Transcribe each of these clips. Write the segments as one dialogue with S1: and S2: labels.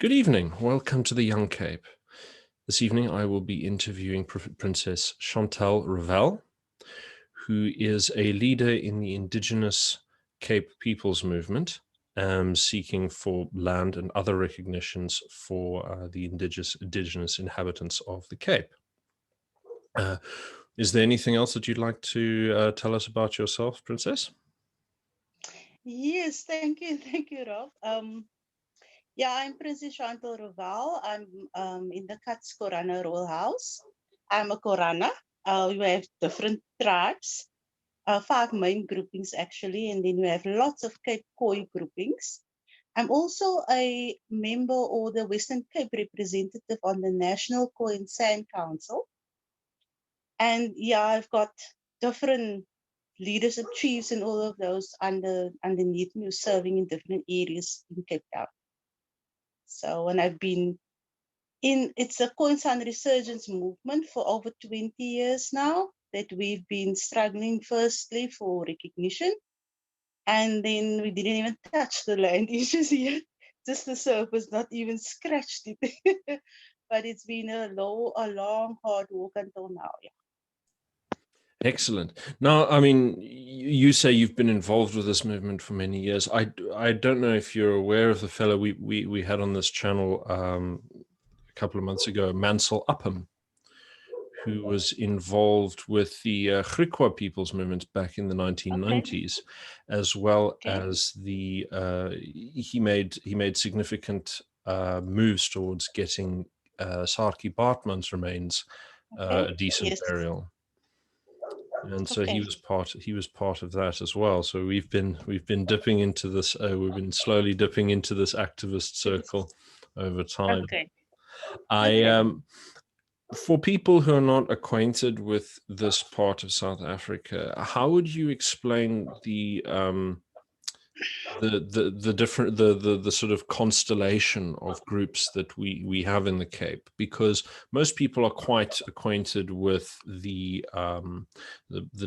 S1: Good evening. Welcome to the Young Cape. This evening I will be interviewing Princess Chantal Revell, who is a leader in the Indigenous Cape People's Movement, seeking for land and other recognitions for the indigenous inhabitants of the Cape. Is there anything else that you'd like to tell us about yourself, Princess?
S2: Yes, thank you, thank you, Rob. I'm Princess Chantal Revell. I'm in the Katz Korana Royal House. I'm a Korana. We have different tribes, 5 main groupings actually, and then we have lots of Cape Khoi groupings. I'm also a member or the Western Cape representative on the National Khoi and Sand Council. And I've got different leadership chiefs and all of those underneath me serving in different areas in Cape Town. So, and I've been it's a Khoi and Sand resurgence movement for over 20 years now that we've been struggling firstly for recognition. And then we didn't even touch the land issues yet, just the surface, not even scratched it. But it's been a long, hard walk until now. Yeah.
S1: Excellent. Now, I mean, you say you've been involved with this movement for many years. I don't know if you're aware of the fellow we had on this channel a couple of months ago, Mansell Upham, who was involved with the Griqua people's movement back in the 1990s, as well as the he made significant moves towards getting Saartjie Baartman's remains a decent burial. And so he was part of that as well. So we've been dipping into this. We've been slowly dipping into this activist circle over time. For people who are not acquainted with this part of South Africa, how would you explain the different the sort of constellation of groups that we have in the Cape? Because most people are quite acquainted with the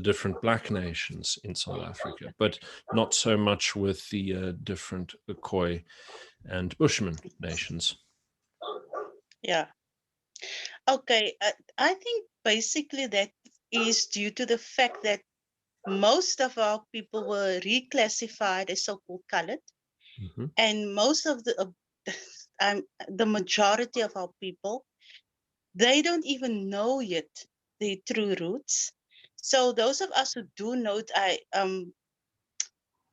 S1: different Black nations in South Africa, but not so much with the different Khoi and Bushman nations.
S2: Yeah. Okay. I think basically that is due to the fact that most of our people were reclassified as so-called colored, and most of the majority of our people, they don't even know yet their true roots. So those of us who do know it,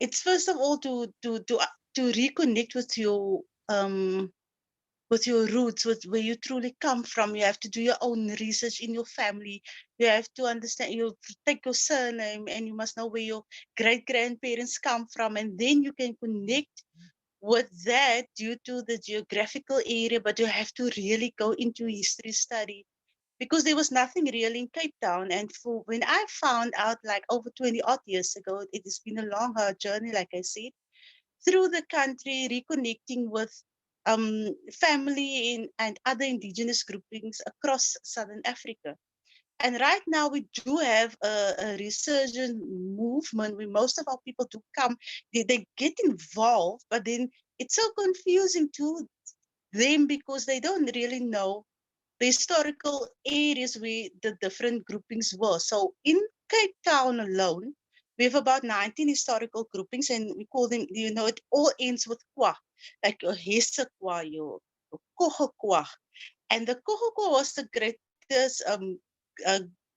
S2: it's first of all to reconnect with your roots, with where you truly come from. You have to do your own research in your family. You have to understand, you take your surname, and you must know where your great-grandparents come from, and then you can connect with that due to the geographical area, but you have to really go into history study, because there was nothing real in Cape Town. And when I found out, like over 20 odd years ago, it has been a long, hard journey, like I said, through the country, reconnecting with family and other indigenous groupings across Southern Africa. And right now we do have a resurgent movement where most of our people do come, they get involved, but then it's so confusing to them because they don't really know the historical areas where the different groupings were. So in Cape Town alone, we have about 19 historical groupings, and we call them, it all ends with kwa, like a Hesse kwa, your Koho kwa. And the Koho kwa was the greatest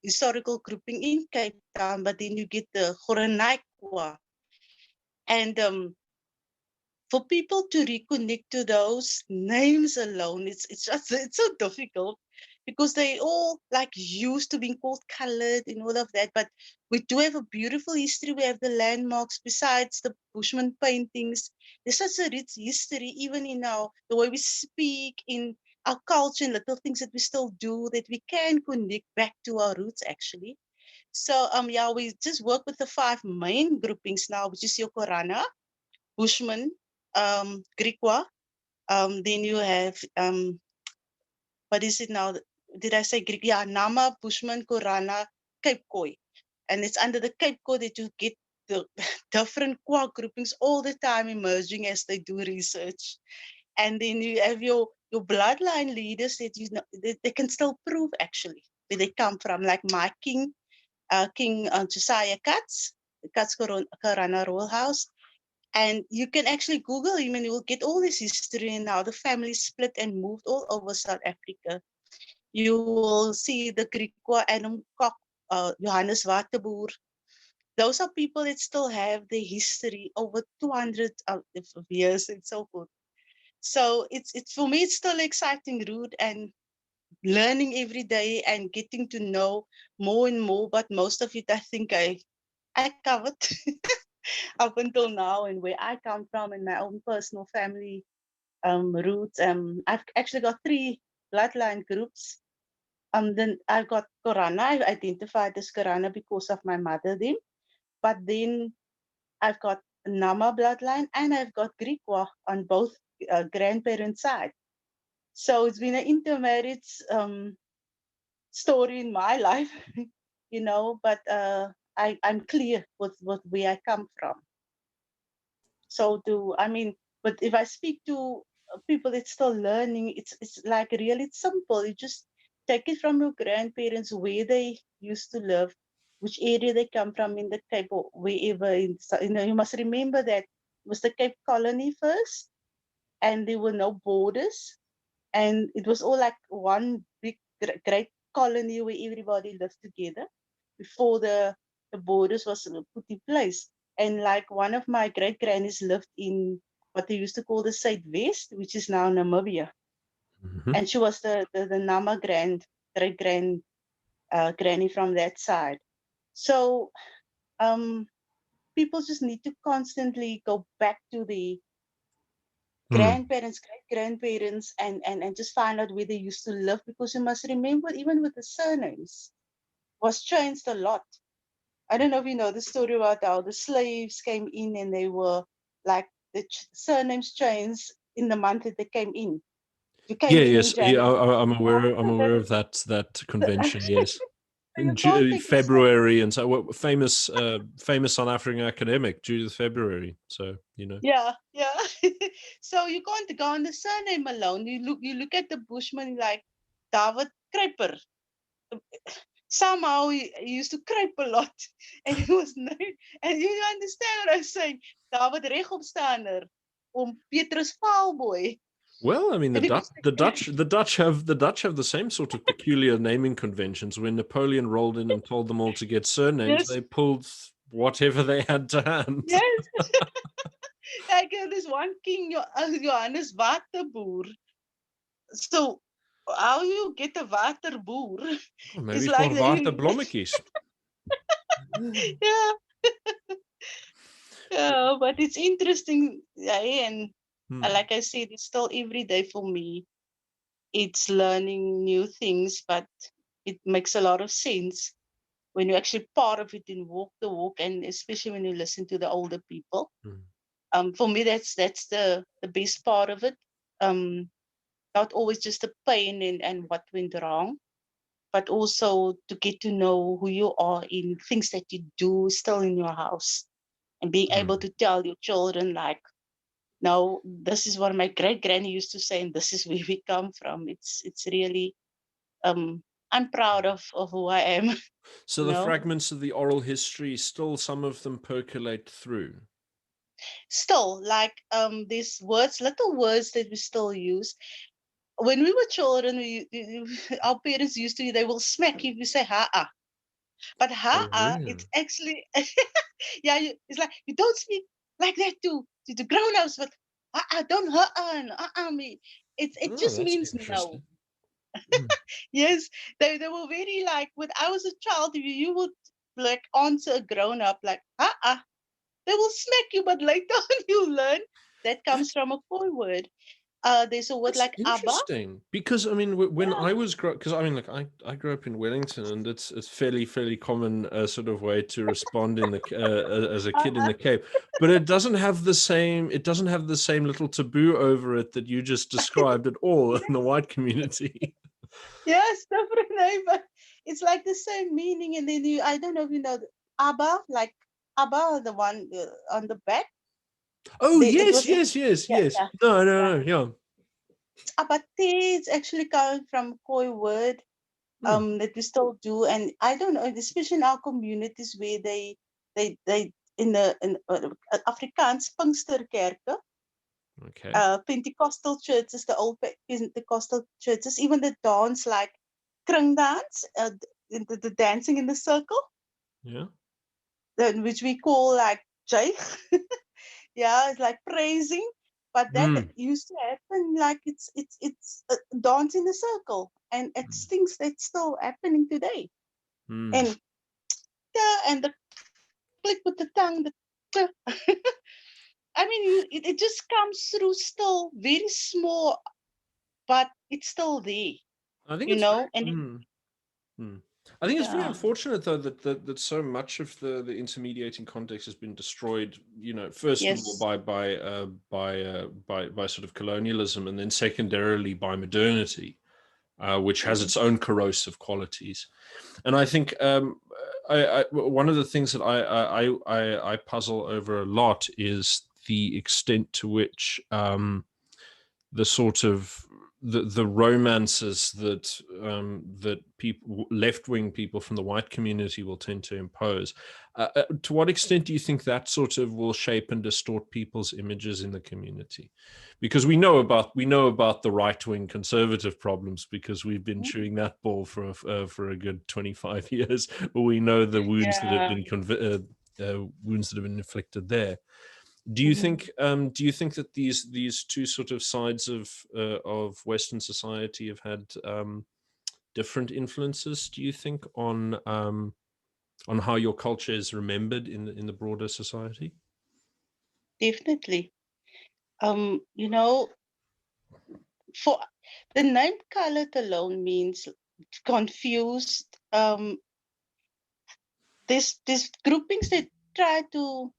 S2: historical grouping in Cape Town, but then you get the Horanai kwa. And for people to reconnect to those names alone, it's so difficult, because they all like used to being called colored and all of that. But we do have a beautiful history. We have the landmarks besides the Bushman paintings. There's such a rich history, even in the way we speak, in our culture, and little things that we still do, that we can connect back to our roots actually. So we just work with the 5 main groupings now, which is your Korana, Bushman, Griqua. Then you have, what is it now? Did I say Greek? Yeah, Nama, Bushman, Korana, Cape Khoi. And it's under the Cape Khoi that you get the different Kwa groupings all the time emerging as they do research. And then you have your bloodline leaders that you know they can still prove actually where they come from, like my king, King Joseph Katz, the Katz Korana Royal House. And you can actually Google him and you will get all this history and how the family split and moved all over South Africa. You will see the Griekwa Adam Kok, Johannes Waterboer. Those are people that still have their history over 200 of years and so forth. So it's for me, it's still exciting route and learning every day and getting to know more and more. But most of it, I think I covered up until now and where I come from and my own personal family roots. I've actually got 3 bloodline groups. Then I've got Korana. I've identified as Korana because of my mother then. But then I've got Nama bloodline and I've got Griekwa on both grandparents' side. So it's been an intermarried story in my life, you know, but I'm clear with where I come from. So but if I speak to people that's still learning, it's like really simple. You just take it from your grandparents, where they used to live, which area they come from in the Cape or wherever. You know, you must remember that it was the Cape Colony first, and there were no borders, and it was all like one big great colony where everybody lived together before the borders was put in place. And like one of my great grannies lived in what they used to call the Zuidwest, which is now Namibia.
S1: Mhm.
S2: And she was the Nama great grand granny from that side. So um, people just need to constantly go back to the
S1: Mm.
S2: grandparents, great grandparents, and just find out where they used to live, because you must remember, even with the surnames, was changed a lot. I don't know if you know the story about how the slaves came in and they were like the surnames changed in the month that they came in. You came
S1: Yeah,
S2: in
S1: yes, yeah.
S2: January.
S1: I'm aware. I'm aware of that convention. Yes,
S2: So
S1: in
S2: you can't take the same.
S1: February, and so famous South African academic Judith February. So you know.
S2: Yeah, yeah. So you can't go on the surname alone. You look at the Bushman like David Kruiper. Somehow he used to creep a lot, and he was named. And you understand what I'm saying? David Regopstander, Petrus Faalboy.
S1: Well, I mean,
S2: Because
S1: the Dutch have the same sort of peculiar naming conventions. When Napoleon rolled in and told them all to get surnames,
S2: yes,
S1: they pulled whatever they had to hand.
S2: yes. Like this one king, Johannes Waterboer. So how you get a waterboer
S1: Oh, maybe
S2: is
S1: it's
S2: like
S1: more water blommetjies.
S2: yeah, yeah. But it's interesting, yeah, and
S1: Hmm.
S2: like I said, it's still every day for me. It's learning new things, but it makes a lot of sense when you're actually part of it and walk the walk, and especially when you listen to the older people.
S1: Hmm.
S2: For me, that's the best part of it. Um, Not always just the pain and what went wrong, but also to get to know who you are in things that you do still in your house, and being able
S1: Hmm.
S2: to tell your children like, no, this is what my great granny used to say, and this is where we come from. It's really um I'm proud of who I am.
S1: So
S2: you
S1: the
S2: know
S1: fragments of the oral history, still some of them percolate through.
S2: Still, like these words, little words that we still use when we were children. Our parents used to, they will smack you if you say ha, but
S1: Oh,
S2: ha,
S1: really?
S2: it's actually yeah, it's like you don't speak like that to the grown-ups, but don't me. It
S1: Oh,
S2: just
S1: that's
S2: means no.
S1: interesting. Hmm.
S2: Yes, they were very like, when I was a child, you would like answer a grown-up like they will smack you, but later on you learn that comes
S1: That's
S2: from a Khoi word. There's a word
S1: That's
S2: like Abba.
S1: interesting because I mean, when
S2: Yeah.
S1: I was because I mean, like I grew up in Wellington, and it's fairly common sort of way to respond in the as a kid in
S2: Uh-huh.
S1: the Cape, but it doesn't have the same little taboo over it that you just described at all in the white community.
S2: Yes, different name, but it's like the same meaning. And then I don't know if you know Abba, like Abba, the one on the back.
S1: Oh
S2: It
S1: yes,
S2: was,
S1: yes, yes,
S2: yeah,
S1: yes.
S2: yeah,
S1: No,
S2: yeah.
S1: no, no, yeah.
S2: Apathy is actually coming from Khoi word that we still do, and I don't know, especially in our communities where they in the Afrikaans Pinksterkerke,
S1: Okay.
S2: Pentecostal churches, the old Pentecostal churches, even the dance like kring dance, the dancing in the circle,
S1: Yeah.
S2: which we call like jay. Yeah, it's like praising, but that
S1: Mm.
S2: used to happen like it's a dance in a circle, and it's things that's still happening today.
S1: Mm.
S2: And yeah, and the click with the tongue, the I mean, it just comes through still very small, but it's still there,
S1: I think
S2: you
S1: it's very.
S2: know. And it,
S1: Mm. I think it's very
S2: yeah,
S1: unfortunate, though, that so much of the intermediating context has been destroyed. First of all
S2: yes,
S1: by sort of colonialism, and then secondarily by modernity, which has its
S2: yes,
S1: own corrosive qualities. And I think one of the things that I puzzle over a lot is the extent to which the sort of the romances that people, left-wing people from the white community, will tend to impose. To what extent do you think that sort of will shape and distort people's images in the community? Because we know about the right-wing conservative problems, because we've been chewing that ball for a good 25 years. We know the wounds that have
S2: yeah.
S1: been wounds that have been inflicted there.
S2: Mhm.
S1: Do you think that these two sort of sides of Western society have had different influences, do you think, on how your culture is remembered in the broader society?
S2: Definitely. You know, for the name colored alone means confused. These groupings that try to,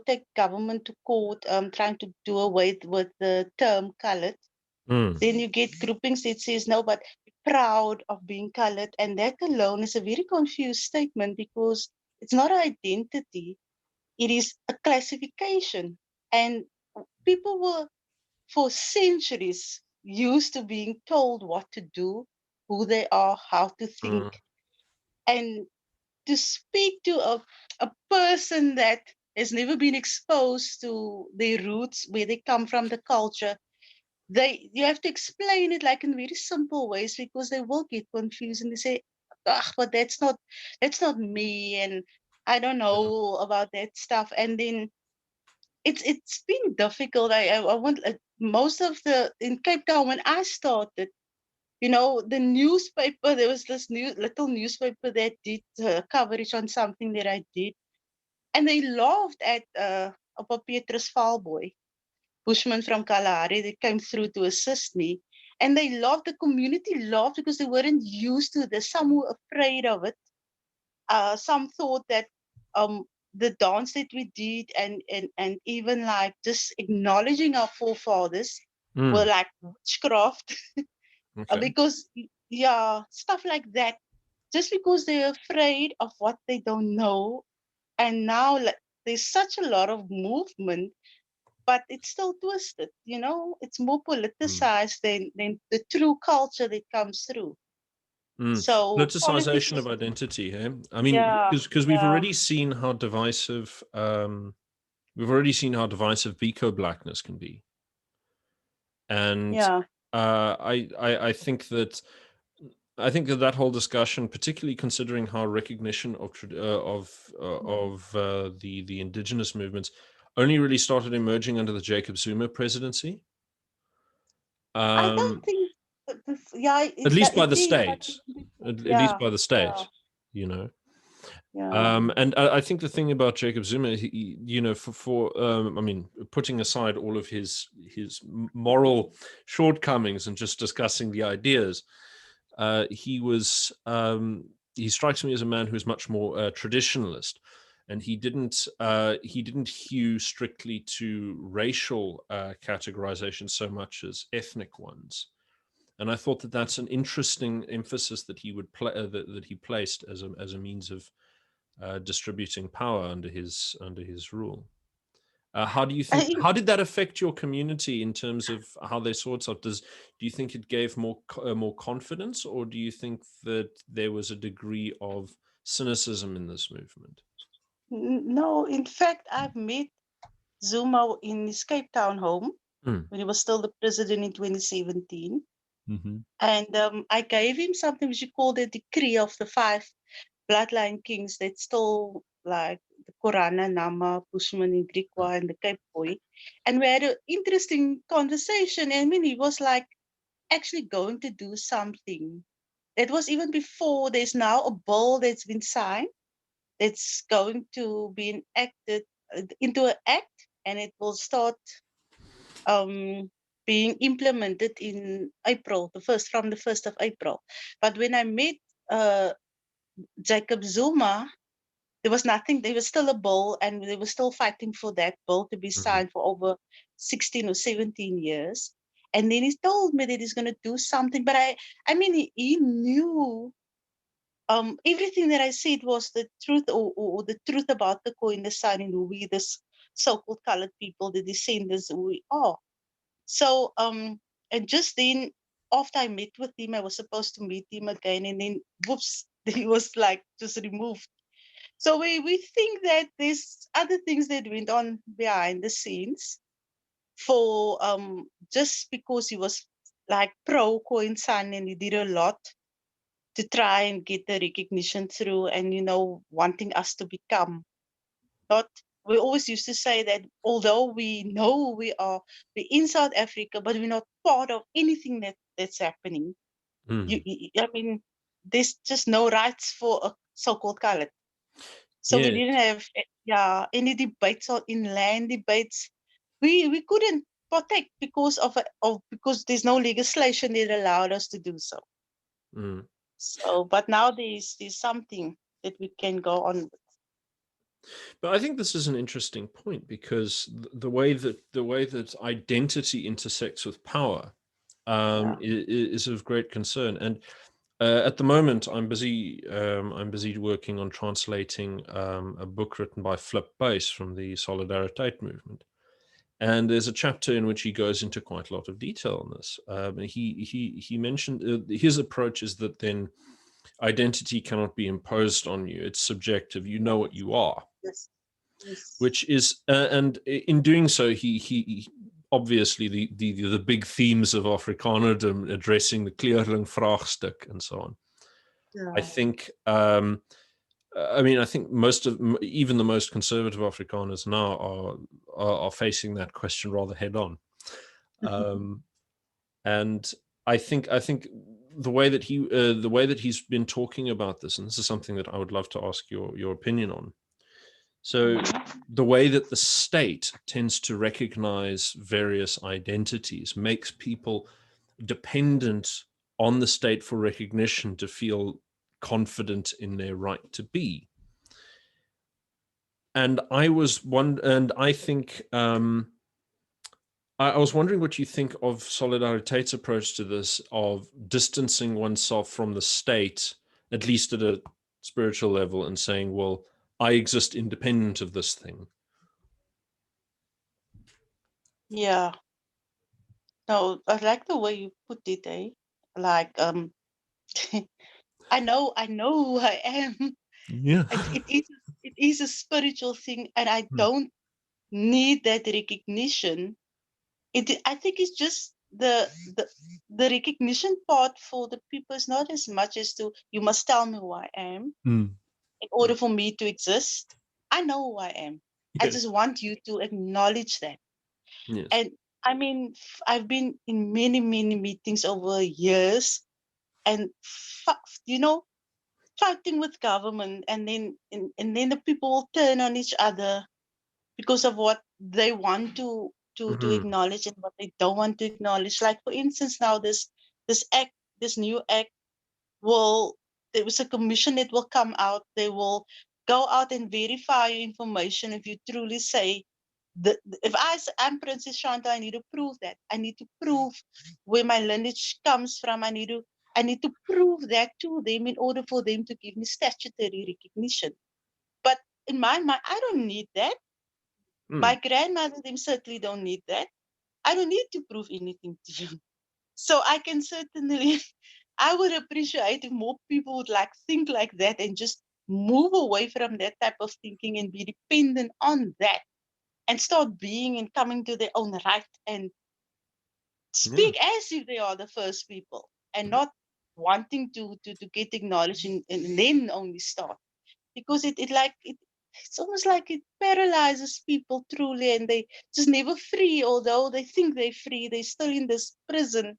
S2: take government to court, trying to do away with the term colored.
S1: Mm,
S2: Then you get groupings that says no, but be proud of being colored, and that alone is a very confused statement because it's not an identity; it is a classification, and people were for centuries used to being told what to do, who they are, how to think,
S1: mm,
S2: and to speak to a person that has never been exposed to their roots, where they come from, the culture. You have to explain it like in very simple ways because they will get confused and they say, "Ah, but that's not me," and I don't
S1: yeah,
S2: know about that stuff. And then it's been difficult. I want most of the in Cape Town when I started. The newspaper, there was this little newspaper that did coverage on something that I did, and they laughed at Papa Petrus Valboy, bushman from Kalahari, that came through to assist me. And they laughed, the community laughed because they weren't used to this. Some were afraid of it. Some thought that um, the dance that we did and even like just acknowledging our forefathers were
S1: mm,
S2: like witchcraft
S1: okay.
S2: because, yeah, stuff like that. Just because they're afraid of what they don't know. And now like, there's such a lot of movement, but it's still twisted. It's more
S1: Mm,
S2: politicized than the true culture that comes through.
S1: mm.
S2: So politics
S1: Politicization of
S2: is,
S1: identity, eh? I mean,
S2: yeah,
S1: because
S2: yeah,
S1: we've already seen how divisive Biko blackness can be. And
S2: yeah,
S1: I think that whole discussion, particularly considering how recognition of the indigenous movements only really started emerging under the Jacob Zuma presidency,
S2: I don't
S1: um,
S2: think yeah,
S1: at least by
S2: it
S1: the
S2: is, but
S1: state, at least
S2: yeah,
S1: by the
S2: yeah,
S1: state, you know.
S2: yeah,
S1: And I think the thing about Jacob Zuma, I mean, putting aside all of his moral shortcomings and just discussing the ideas, he strikes me as a man who is much more traditionalist, and he didn't hew strictly to racial categorization so much as ethnic ones. And I thought that that's an interesting emphasis that he would play that he placed as a means of distributing power under his rule. How do you think? How did that affect your community in terms of how they saw itself? Do you think it gave more confidence, or do you think that there was a degree of cynicism in this movement?
S2: No, in fact, I've met Zuma in his Cape Town home when he was still the president in 2017.
S1: Mm-hmm.
S2: And I gave him something which you call the decree of the 5 bloodline kings that still like the Korana, Nama, Bushman, Griqua, and the Cape Khoi. And we had an interesting conversation. I mean, he was like actually going to do something. That was even before there's now a bill that's been signed that's going to be enacted into an act, and it will start being implemented in April, from the 1st of April. But when I met Jacob Zuma, there was nothing. There was still a bill, and they were still fighting for that bill to be signed for over 16 or 17 years. And then he told me that he's going to do something. But I mean, he knew everything that I said was the truth, or the truth about the Khoi and the San, and who we, this so-called colored people, the descendants who we are. So, and just then, after I met with him, I was supposed to meet him again, and then whoops, he was like just removed. So we think that there's other things that went on behind the scenes for just because he was like pro Khoi and San, and he did a lot to try and get the recognition through, and wanting us to become not. We always used to say that although we know we're in South Africa, but we're not part of anything that's happening. I mean, there's just no rights for a so-called colored. So we didn't have any debates in land debates. We couldn't protect because because there's no legislation that allowed us to do so. So, but now there's something that we can go on with.
S1: But I think this is an interesting point, because the way that identity intersects with power is of great concern. And at the moment, I'm busy working on translating a book written by Flip Buys from the Solidariteit movement. And there's a chapter in which he goes into quite a lot of detail on this. And he mentioned his approach is that then identity cannot be imposed on you. It's subjective. You know what you are.
S2: Yes. Yes.
S1: Which is, and in doing so, he obviously the big themes of Afrikanerdom, addressing the kleurling vraagstuk and so on.
S2: Yeah.
S1: I think, I think even the most conservative Afrikaners now are facing that question rather head on. And I think the way that he's been talking about this, and this is something that I would love to ask your opinion on. So the way that the state tends to recognize various identities makes people dependent on the state for recognition to feel confident in their right to be. And I was wondering what you think of Solidariteit's approach to this, of distancing oneself from the state, at least at a spiritual level, and saying, well, I exist independent of this thing.
S2: Yeah. No, I like the way you put it, eh? Like, I know who I am.
S1: Yeah.
S2: It is a spiritual thing, and I don't need that recognition. I think it's just the recognition part for the people is not as much as you must tell me who I am in order for me to exist. I know who I am. I just want you to acknowledge that.
S1: Yes.
S2: And I mean, I've been in many meetings over years, and fighting with government, and then the people will turn on each other because of what they want to acknowledge and what they don't want to acknowledge. Like, for instance, now this new act there was a commission that will come out. They will go out and verify your information. If you truly say if I'm Princess Chantal, I need to prove that. I need to prove where my lineage comes from. I need to prove that to them in order for them to give me statutory recognition. But in my mind, I don't need that. My grandmother, them certainly don't need that. I don't need to prove anything to you. So I can certainly, I would appreciate if more people would like think like that and just move away from that type of thinking and be dependent on that and start being and coming to their own right and speak as if they are the first people and not wanting to get acknowledged and then only start. Because it's almost like it paralyzes people truly and they just never free, although they think they're free, they're still in this prison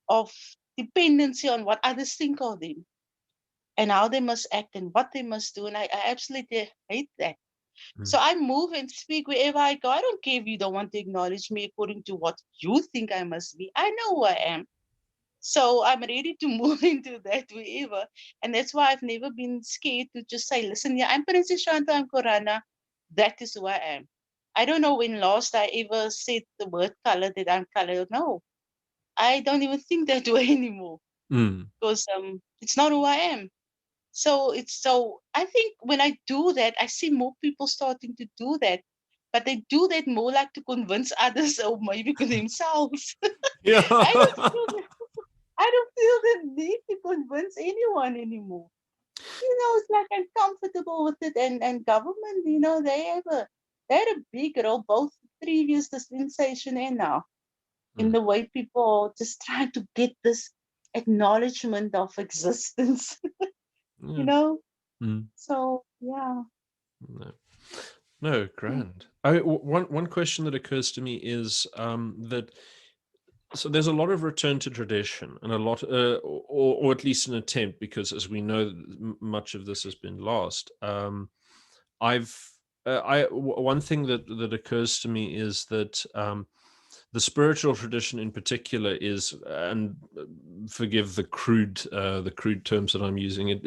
S2: of dependency on what others think of them and how they must act and what they must do. And I absolutely hate that. So I move and speak wherever I go. I don't care if you don't want to acknowledge me according to what you think I must be. I know who I am. So I'm ready to move into that wherever. And that's why I've never been scared to just say, listen, yeah, I'm Princess Chantal, I'm Korana. That is who I am. I don't know when last I ever said the word color that I'm colored. No, I don't even think that way anymore because it's not who I am. So I think when I do that, I see more people starting to do that, but they do that more like to convince others or maybe themselves.
S1: Yeah.
S2: I don't feel the, I don't feel the need to convince anyone anymore. It's like I'm comfortable with it, and government, they had a big role, both previous dispensation and now, in the way people just try to get this acknowledgement of existence. you
S1: Yeah.
S2: know.
S1: Mm.
S2: So yeah.
S1: No, grand. One question that occurs to me is that so there's a lot of return to tradition and a lot, or at least an attempt, because as we know, much of this has been lost. I've one thing that occurs to me is that the spiritual tradition in particular is, and forgive the crude terms that I'm using, it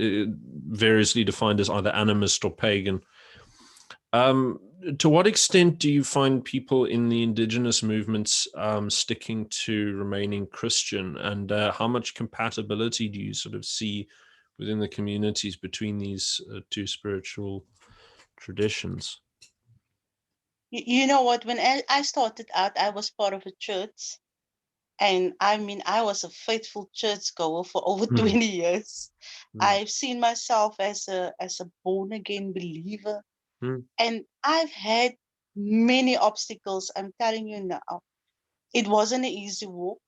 S1: variously defined as either animist or pagan. To what extent do you find people in the indigenous movements sticking to remaining Christian, and how much compatibility do you sort of see within the communities between these two spiritual traditions?
S2: You know what? When I started out, I was part of a church. And I mean, I was a faithful churchgoer for over 20 years. I've seen myself as a born again believer. And I've had many obstacles. I'm telling you now, it wasn't an easy walk.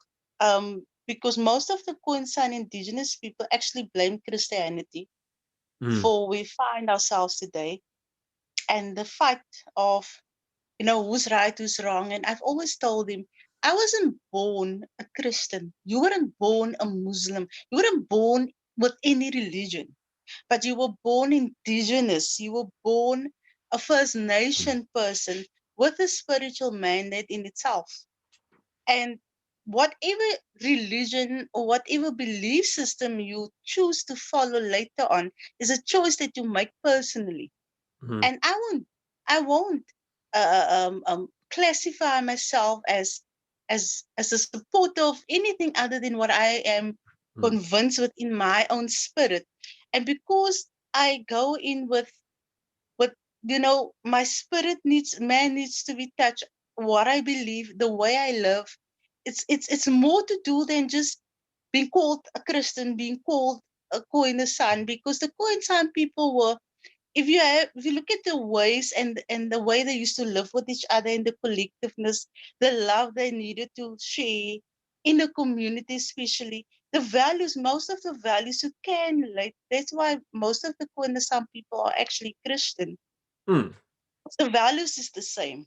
S2: Because most of the Khoi indigenous people actually blame Christianity for we find ourselves today. And the fight of who's right, who's wrong. And I've always told him, I wasn't born a Christian. You weren't born a Muslim. You weren't born with any religion, but you were born indigenous. You were born a First Nation person with a spiritual mandate in itself. And whatever religion or whatever belief system you choose to follow later on is a choice that you make personally. And I won't classify myself as a supporter of anything other than what I am convinced within my own spirit. And because I go in with my spirit needs to be touched, what I believe, the way I live, it's more to do than just being called a Christian, being called a Khoi son, because the Khoi son people were, if you look at the ways and the way they used to live with each other and the collectiveness, the love they needed to share in the community, especially the values, most of the values you can relate. That's why most of the Khoi some people are actually Christian. The values is the same.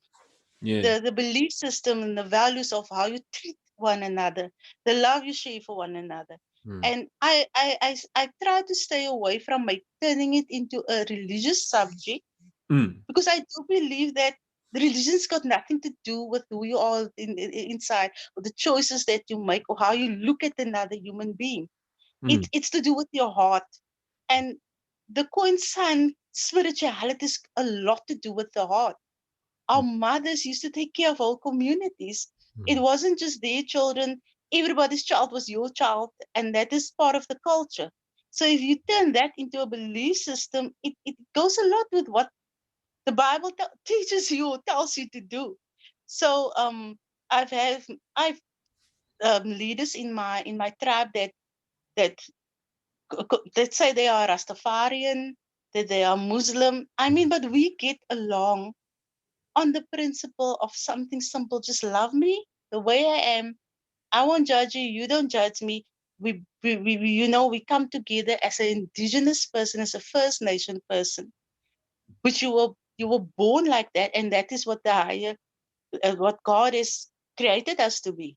S1: Yeah.
S2: The belief system and the values of how you treat one another, the love you share for one another. And I try to stay away from turning it into a religious subject, because I do believe that the religion's got nothing to do with who you are inside, or the choices that you make, or how you look at another human being. It's to do with your heart. And the Khoi spirituality is a lot to do with the heart. Our mothers used to take care of whole communities. It wasn't just their children. Everybody's child was your child, and that is part of the culture. So if you turn that into a belief system, it goes a lot with what the Bible teaches you, tells you to do. So I've leaders in my tribe that let's say they are Rastafarian, that they are Muslim. I mean, but we get along on the principle of something simple. Just love me the way I am. I won't judge you. You don't judge me. We come together as an indigenous person, as a First Nation person, which you were born like that, and that is what the higher, what God has created us to be.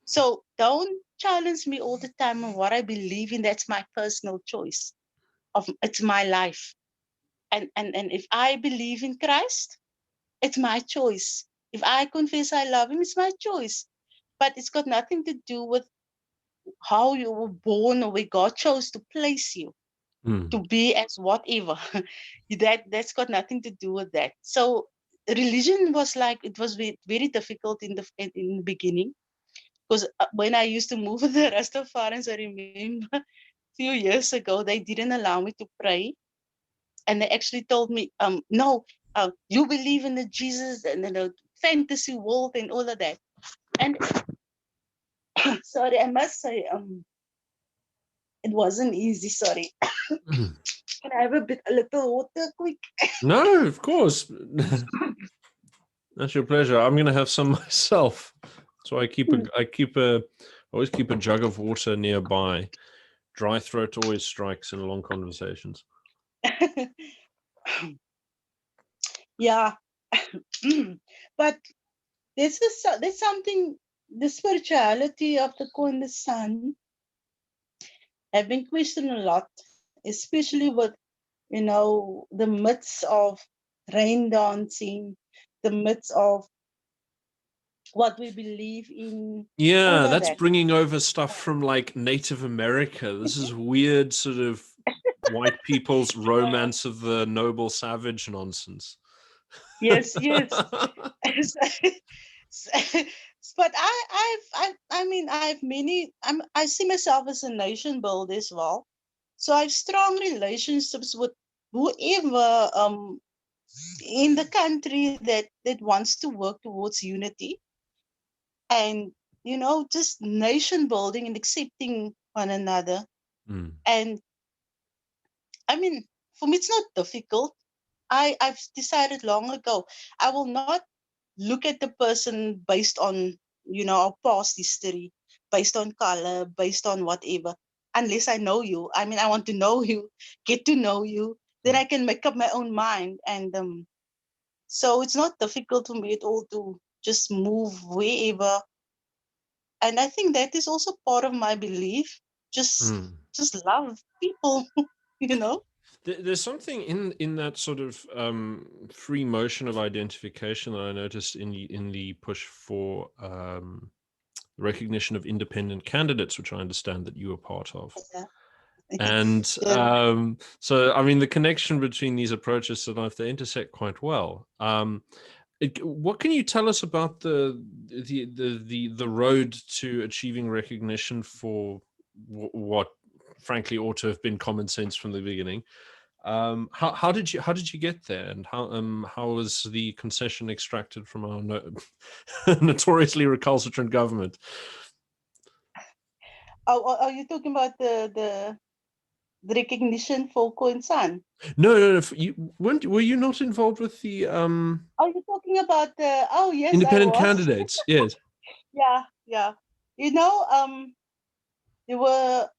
S2: So don't challenge me all the time on what I believe in. That's my personal choice. It's my life, and if I believe in Christ, it's my choice. If I confess I love Him, it's my choice. But it's got nothing to do with how you were born or where God chose to place you to be as whatever. That's got nothing to do with that. So religion was like, it was very difficult in the beginning, because when I used to move with the Rastafarians, I remember a few years ago they didn't allow me to pray, and they actually told me, no, you believe in the Jesus and the fantasy world and all of that. And sorry, I must say, it wasn't easy. Sorry. Can I have a little water quick?
S1: No, of course. That's your pleasure. I'm going to have some myself. So I always keep a jug of water nearby. Dry throat always strikes in long conversations.
S2: Yeah. But there's something, the spirituality of the Khoi and the Sun have been questioned a lot, especially with, the myths of rain dancing, the myths of what we believe in, all
S1: Yeah,
S2: of
S1: that's
S2: that.
S1: bringing over stuff from like Native America. This is weird sort of white people's romance of the noble savage nonsense.
S2: Yes, yes. But I've many. I see myself as a nation builder as well. So I have strong relationships with whoever in the country that wants to work towards unity, and just nation building and accepting one another. And I mean, for me, it's not difficult. I've decided long ago I will not look at the person based on our past history, based on color, based on whatever, unless I know you. I mean, I want to know you, get to know you, then I can make up my own mind. And so it's not difficult for me at all to just move wherever. And I think that is also part of my belief. Just love people, you know.
S1: There's something in that sort of free motion of identification that I noticed in the push for recognition of independent candidates, which I understand that you were part of.
S2: Yeah.
S1: And
S2: Yeah.
S1: so, I mean, the connection between these approaches sometimes they intersect quite well. What can you tell us about the road to achieving recognition for what, frankly, ought to have been common sense from the beginning? How did you get there, and how was the concession extracted from our notoriously recalcitrant government?
S2: Oh, are you talking about the recognition for Khoi and San?
S1: No. Were you not involved with the
S2: Are you talking about the? Oh yes, I
S1: independent
S2: was.
S1: candidates? Yes.
S2: Yeah, yeah. You know, there were.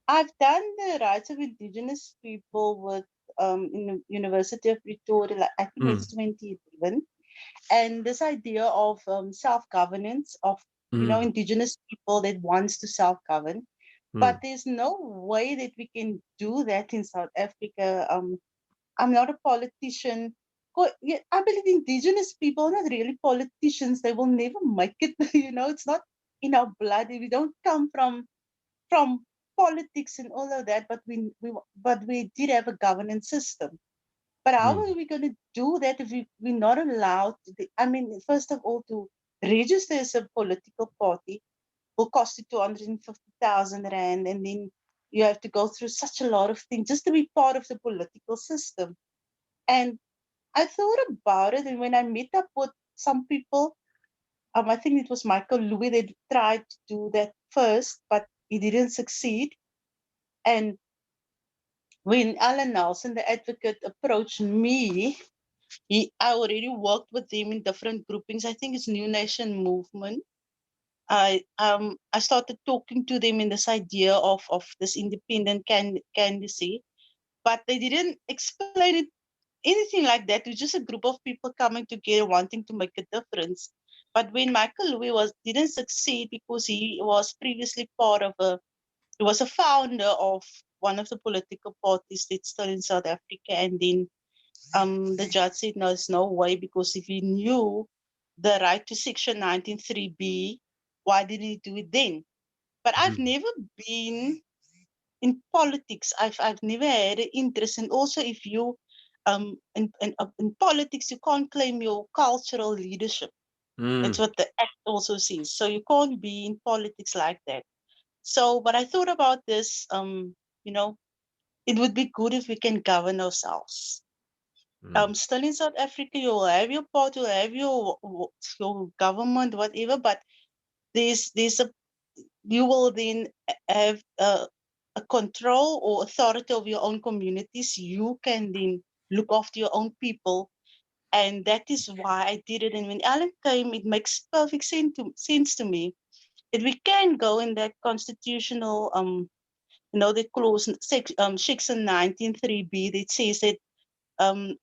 S2: I've done the rights of Indigenous people with in the University of Pretoria. Like, I think it's 2011, and this idea of self-governance of Indigenous people that wants to self-govern. But there's no way that we can do that in South Africa. I'm not a politician. Yeah, I believe Indigenous people are not really politicians. They will never make it. It's not in our blood. We don't come from politics and all of that. But we did have a governance system. But how are we going to do that if we're not allowed to? I mean, first of all, to register as a political party will cost you 250,000 rand, and then you have to go through such a lot of things just to be part of the political system. And I thought about it, and when I met up with some people, I think it was Michael Louis that tried to do that first, but he didn't succeed. And when Alan Nelson, the advocate, approached me, I already worked with him in different groupings. I think it's New Nation Movement. I started talking to them in this idea of this independent candidacy, but they didn't explain it anything like that. It was just a group of people coming together wanting to make a difference. But when Michael Louis didn't succeed because he was previously he was a founder of one of the political parties that's still in South Africa, and then the judge said, no, there's no way, because if he knew the right to Section 19.3b, why didn't he do it then? But I've never been in politics. I've never had an interest. And also, if you in politics, you can't claim your cultural leadership. That's what the act also says. So you can't be in politics like that. So, but I thought about this. You know, it would be good if we can govern ourselves. Still in South Africa, you'll have your party, you'll have your government, whatever. But there's a you will then have a control or authority of your own communities. You can then look after your own people, and that is why I did it. And when Alan came, it makes perfect sense to me that we can go in that constitutional the clause section 19.3b that says that um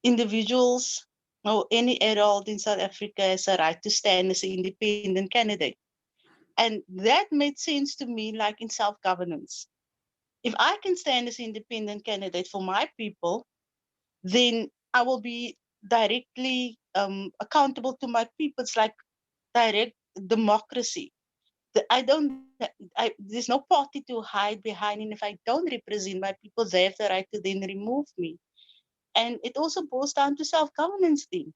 S2: individuals or any adult in South Africa has a right to stand as an independent candidate. And that made sense to me, like in self-governance. If I can stand as an independent candidate for my people, then I will be directly accountable to my people. It's like direct democracy. There's no party to hide behind, and if I don't represent my people, they have the right to then remove me. And it also boils down to self-governance thing.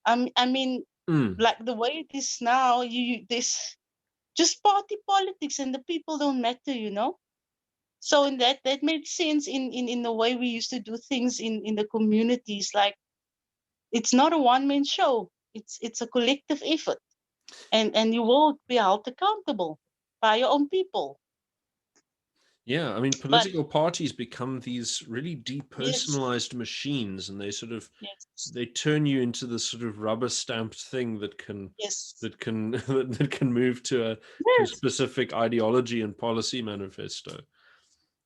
S2: I mean, like the way it is now, this just party politics, and the people don't matter. So in that made sense in the way we used to do things in the communities. Like, it's not a one-man show. It's a collective effort, and you will be held accountable by your own people.
S1: Yeah, I mean,
S2: But
S1: political parties become these really
S2: yes,
S1: depersonalized machines, and they sort of
S2: yes,
S1: they turn you into this sort of rubber stamped thing that can
S2: yes,
S1: that can that can move to a
S2: yes,
S1: specific ideology and policy manifesto.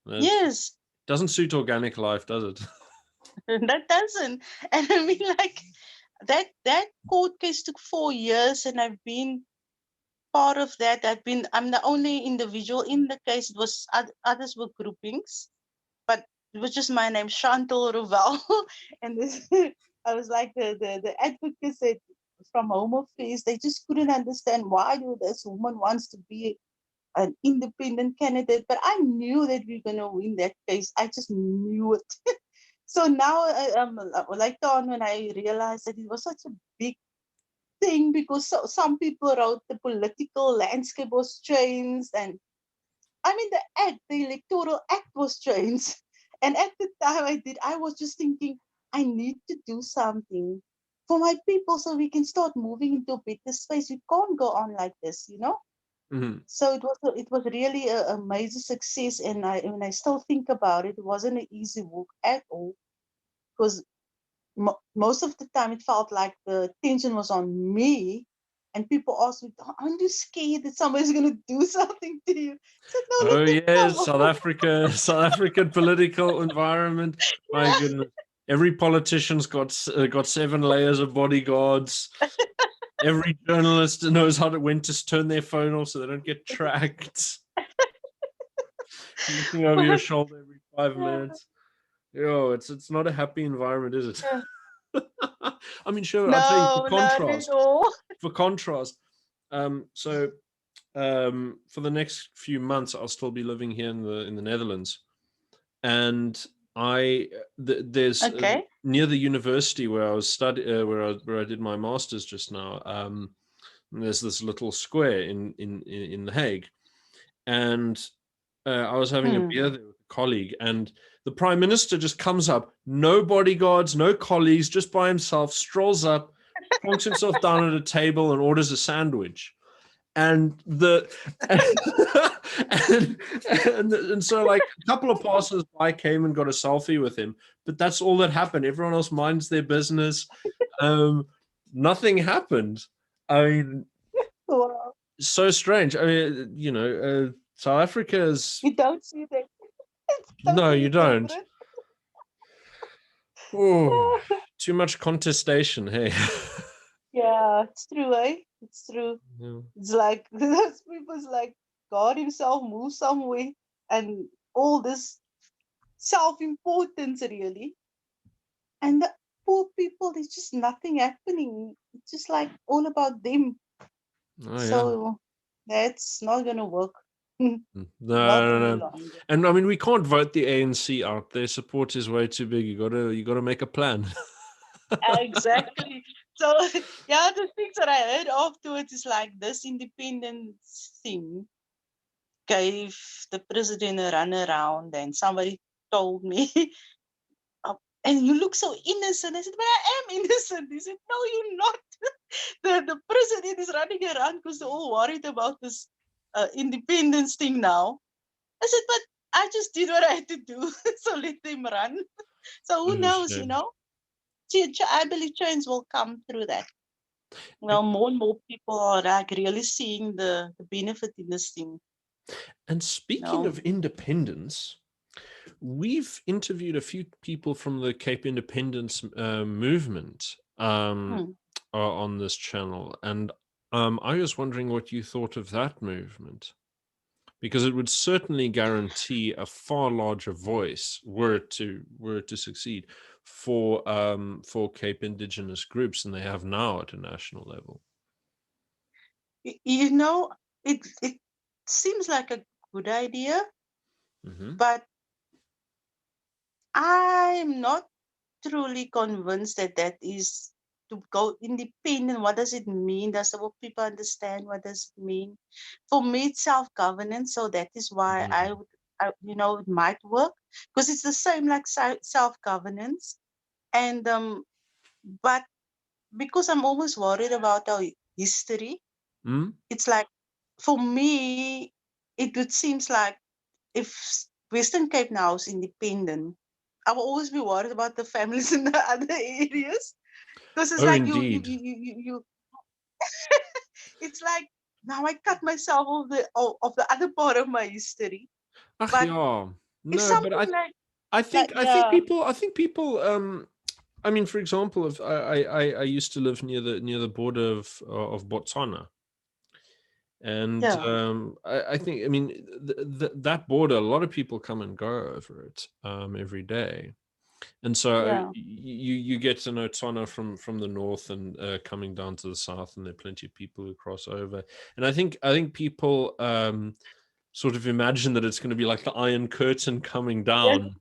S1: That
S2: yes.
S1: doesn't suit organic life, does it?
S2: That doesn't. And I mean, like, that court case took 4 years, and I've been part of that. I'm the only individual in the case. It was others were groupings, but it was just my name, Chantal Revell. And this, I was like the advocate said from Home Affairs, they just couldn't understand why this woman wants to be an independent candidate. But I knew that we were gonna win that case. I just knew it. So now, later on, when I realized that it was such a big thing, because some people wrote the political landscape was changed, and I mean the electoral act was changed. And at the time I was just thinking, I need to do something for my people so we can start moving into a better space. We can't go on like this. So it was really a major success, and when I still think about it, it wasn't an easy work at all, because most of the time it felt like the tension was on me, and people asked me, aren't you scared that somebody's going to do something to you? I said, no, let
S1: Oh
S2: them
S1: yes,
S2: come.
S1: South Africa, South African political environment. My
S2: Yeah.
S1: goodness, every politician's got 7 layers of bodyguards. Every journalist knows when to turn their phone off so they don't get tracked. Looking over your shoulder every 5 minutes. Yo, it's not a happy environment, is it? I mean, sure. I'll tell you
S2: No, not at all.
S1: For contrast, so for the next few months, I'll still be living here in the Netherlands, and there's
S2: Okay.
S1: near the university where I was where I did my master's just now. There's this little square in The Hague, and I was having a
S2: Hmm.
S1: beer there with a colleague, and The prime minister just comes up, no bodyguards, no colleagues, just by himself, strolls up, plonks himself down at a table and orders a sandwich. And and so like a couple of passers-by came and got a selfie with him, but that's all that happened. Everyone else minds their business. Nothing happened. I mean,
S2: Wow.
S1: so strange. I mean, South Africa is...
S2: You don't see that. It's
S1: No, you
S2: totally
S1: don't.
S2: different.
S1: Oh, too much contestation, hey.
S2: Yeah, it's true, eh? It's true.
S1: Yeah.
S2: It's like those people's like God himself moved somewhere and all this self-importance really. And the poor people, there's just nothing happening. It's just like all about them.
S1: Oh, yeah.
S2: So that's not gonna work.
S1: No,
S2: Not any
S1: no.
S2: longer.
S1: And I mean, we can't vote the ANC out. Their support is way too big. You gotta make a plan.
S2: Exactly. So yeah, the things that I heard afterwards is like this independence thing gave the president a run around, and somebody told me, and you look so innocent. I said, but I am innocent. He said, no, you're not. The president is running around because they're all worried about this independence thing now. I said, but I just did what I had to do. So let them run. So who knows, you know? I believe change will come through that. You know, more and more people are like really seeing the benefit in this thing.
S1: And speaking of independence, we've interviewed a few people from the Cape Independence movement on this channel, and I was wondering what you thought of that movement, because it would certainly guarantee a far larger voice were it to succeed for Cape Indigenous groups than they have now at a national level.
S2: You know, it seems like a good idea, but I'm not truly convinced that that is to go independent. What does it mean? Does the people understand what does it mean? For me, it's self-governance. So that is why you know, it might work because it's the same like self-governance. And but because I'm always worried about our history, it's like for me, it would seems like if Western Cape now is independent, I will always be worried about the families in the other areas because it's like you it's like now I cut myself of the other part of my history.
S1: Ach,
S2: But
S1: yeah.
S2: if
S1: No, but
S2: something
S1: I think
S2: yeah,
S1: people I mean, for example, if I used to live near the border of Botswana. And I think, I mean, that border, a lot of people come and go over it every day. And so you get to know Tswana from the north and coming down to the south, and there are plenty of people who cross over. And I think people sort of imagine that it's going to be like the Iron Curtain coming down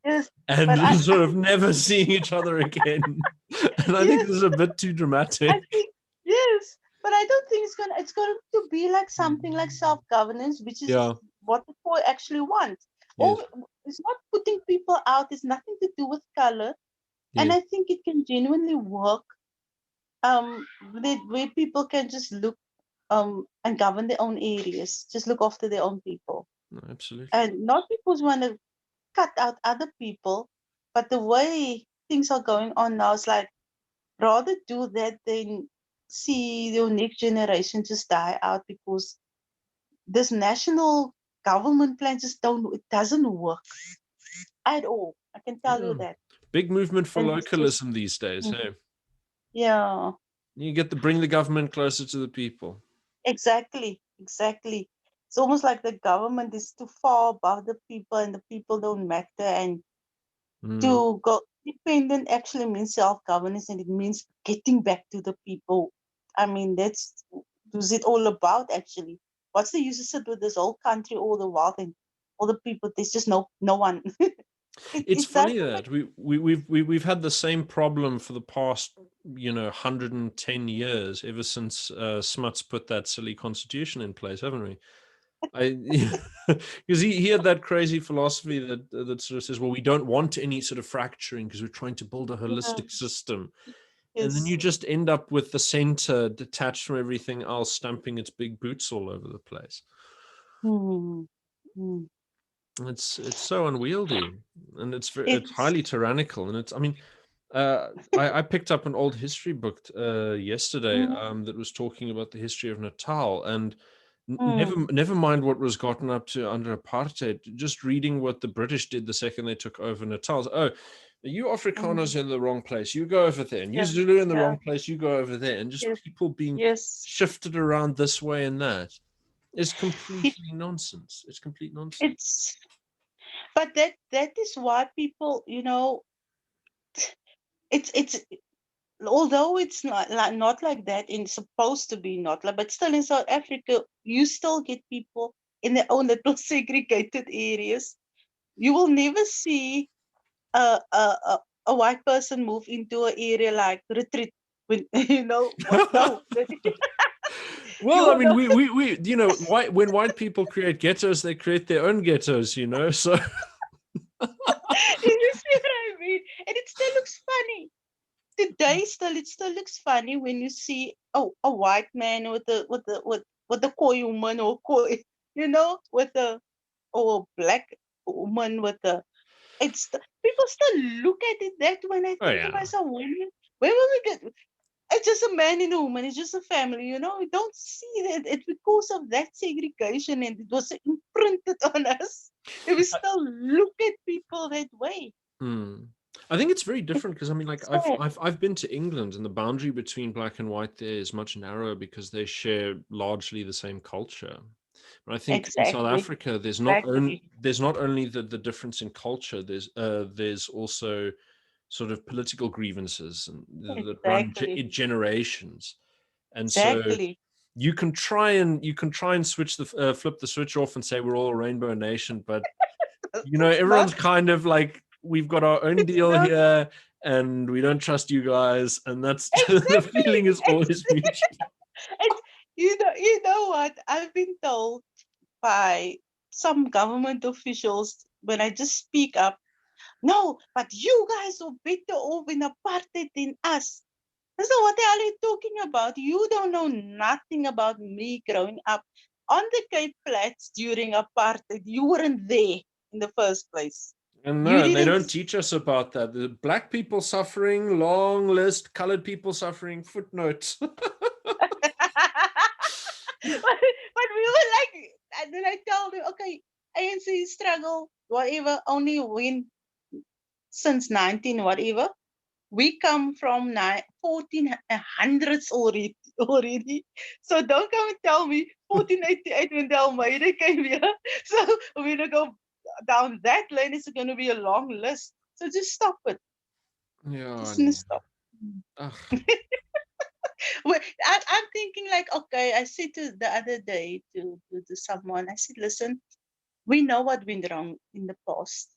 S1: and sort of never seeing each other again. And I think this is a bit too dramatic.
S2: I think yes, but I don't think it's going to be like something like self-governance, which is what the Khoi actually want. Or it's not putting people out. It's nothing to do with color, and I think it can genuinely work. Where people can just look and govern their own areas, just look after their own people.
S1: No, absolutely.
S2: And not because we want to cut out other people, but the way things are going on now, it's like rather do that than see your next generation just die out because this national government plan just it doesn't work at all. I can tell you that.
S1: Big movement for localism these days, hey?
S2: Yeah.
S1: You get to bring the government closer to the people.
S2: Exactly. It's almost like the government is too far above the people and the people don't matter. And to go independent actually means self-governance, and it means getting back to the people. I mean, that's what's it all about actually. What's the use of sit with this whole country all the while and all the people? There's just no one.
S1: It's funny that we've had the same problem for the past 110 years, ever since Smuts put that silly constitution in place, haven't we? Because he had that crazy philosophy that sort of says, well, we don't want any sort of fracturing because we're trying to build a
S2: Yeah.
S1: holistic system. And then
S2: Yes.
S1: you just end up with the center detached from everything else, stamping its big boots all over the place.
S2: Hmm. Hmm.
S1: It's so unwieldy, and it's
S2: It's
S1: highly tyrannical. And I picked up an old history book yesterday
S2: mm,
S1: that was talking about the history of Natal, and
S2: mm,
S1: never mind what was gotten up to under apartheid. Just reading what the British did the second they took over Natal. Oh, you
S2: mm.
S1: Afrikaners in the wrong place. You go over there, and you
S2: Yeah.
S1: Zulu in the
S2: Yeah.
S1: wrong place. You go over there, and just
S2: Yes.
S1: people being
S2: Yes.
S1: shifted around this way and that is
S2: It,
S1: completely nonsense. It's complete nonsense.
S2: it's but that is why people, it's although it's not like that, it's supposed to be not like, but still in South Africa you still get people in their own little segregated areas. You will never see a white person move into an area like retreat when what, no. You
S1: Well, I
S2: will
S1: mean,
S2: know.
S1: we when white people create ghettos, they create their own ghettos, so
S2: You see what I mean? And it still looks funny today. It still looks funny when you see a white man with a Khoi woman, or Khoi, with a, or a black woman with a. People still look at it that when I
S1: oh
S2: think to
S1: yeah.
S2: myself, when will we get? It's just a man and a woman. It's just a family. You don't see that. It's because of that segregation, and it was imprinted on us. And we still look at people that way.
S1: Hmm. I think it's very different because I mean, like
S2: Sad.
S1: I've been to England, and the boundary between black and white there is much narrower because they share largely the same culture. But I think in South
S2: Exactly.
S1: Africa,
S2: Exactly.
S1: there's not only the difference in culture. There's also sort of political grievances and that run
S2: Exactly.
S1: generations, and so
S2: Exactly.
S1: you can try and flip the switch off and say we're all a rainbow nation, but
S2: It's not.
S1: everyone's kind of like, we've got our own
S2: It's
S1: deal
S2: not.
S1: here and we don't trust you guys, and that's the
S2: Exactly.
S1: feeling is always mutual.
S2: It's, you know what? I've been told by some government officials when I just speak up. No, but you guys are better off in apartheid than us. So what are you talking about? You don't know nothing about me growing up on the Cape Flats during apartheid. You weren't there in the first place.
S1: And
S2: You
S1: no, and they
S2: didn't.
S1: don't teach us about that. The black people suffering, long list, colored people suffering, footnotes.
S2: But we were like, and then I told him, okay, ANC struggle, whatever, only win since 19, whatever. We come from 1400s already. So don't come and tell me 1488 when the Almeida came here. So we're going to go down that lane. It's going to be a long list. So just stop it.
S1: Yeah.
S2: Just stop.
S1: Ugh.
S2: Well, I'm thinking like, okay, I said to the other day to someone, I said, listen, we know what went wrong in the past.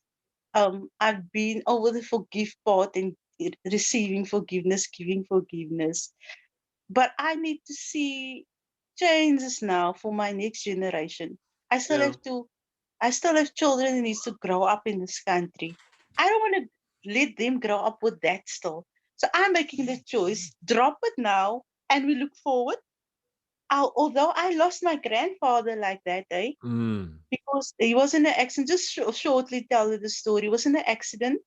S2: I've been over the forgive part and receiving forgiveness, giving forgiveness. But I need to see changes now for my next generation. I still
S1: Yeah.
S2: have to, I still have children who needs to grow up in this country. I don't want to let them grow up with that still. So I'm making the choice, drop it now, and we look forward. Although I lost my grandfather like that,
S1: Mm.
S2: because he was in an accident. Just shortly tell you the story. He was in an accident,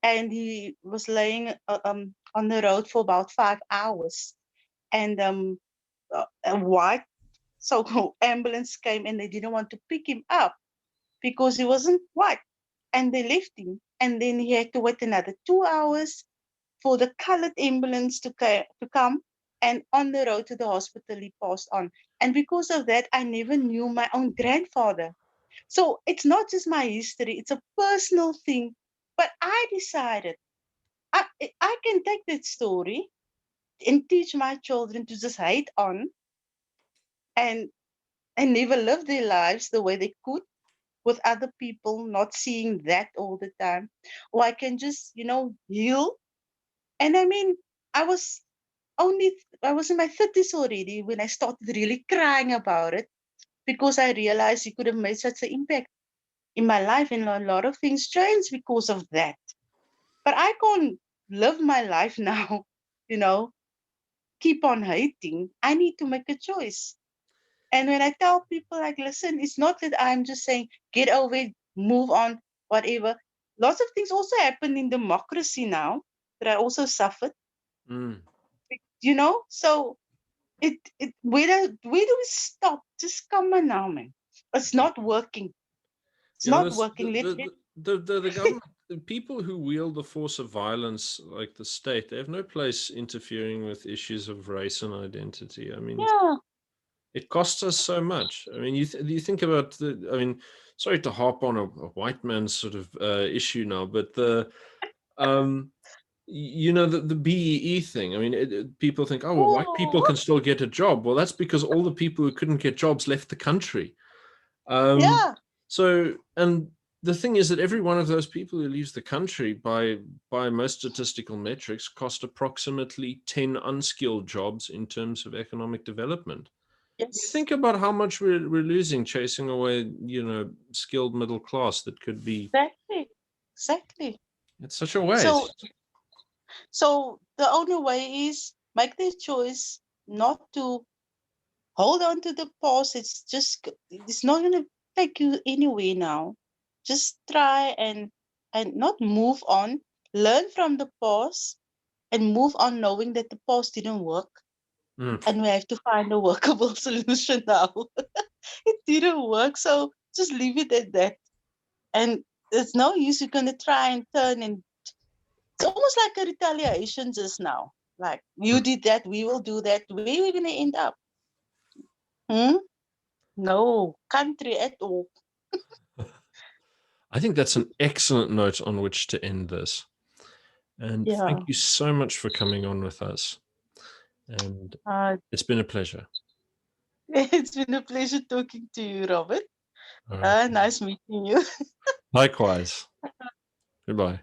S2: and he was laying on the road for about 5 hours. And a white so-called ambulance came, and they didn't want to pick him up because he wasn't white, and they left him. And then he had to wait another 2 hours for the colored ambulance to come. And on the road to the hospital, he passed on. And because of that, I never knew my own grandfather. So it's not just my history, it's a personal thing. But I decided I, I can take that story and teach my children to just hate on and never live their lives the way they could with other people, not seeing that all the time. Or I can just, heal. And I mean, I was I was in my 30s already when I started really crying about it, because I realized he could have made such an impact in my life, and a lot of things changed because of that. But I can't live my life now, you know, keep on hating. I need to make a choice. And when I tell people, like, listen, it's not that I'm just saying, get over it, move on, whatever. Lots of things also happen in democracy now that I also suffered,
S1: Mm.
S2: you know? So where do we stop? Just come on now, man. It's not working. It's
S1: Yeah,
S2: not
S1: this,
S2: working.
S1: the government, the people who wield the force of violence, like the state, they have no place interfering with issues of race and identity. I mean,
S2: Yeah.
S1: it costs us so much. I mean, you think about I mean, sorry to harp on a white man's sort of issue now, but the BEE thing. I mean, people think, oh, well, white people
S2: Oh,
S1: can still get a job. Well, that's because all the people who couldn't get jobs left the country.
S2: yeah.
S1: So, and the thing is that every one of those people who leaves the country, by most statistical metrics, cost approximately 10 unskilled jobs in terms of economic development. You
S2: Yes.
S1: think about how much we're losing chasing away, skilled middle class that could be.
S2: Exactly. Exactly.
S1: It's such a
S2: So
S1: waste.
S2: so the only way is make the choice not to hold on to the past. It's not gonna take you anywhere now. Just try and not move on. Learn from the past and move on knowing that the past didn't work.
S1: Mm.
S2: And we have to find a workable solution now. It didn't work. So just leave it at that. And there's no use you're gonna try and turn, and it's almost like a retaliation just now. Like you did that, we will do that. Where are we gonna end up? Hmm? No country at all.
S1: I think that's an excellent note on which to end this. And
S2: Yeah.
S1: thank you so much for coming on with us. And
S2: Uh,
S1: it's been a pleasure.
S2: it's been a pleasure talking to you, Robert.
S1: All right.
S2: Nice meeting you.
S1: Likewise. Goodbye.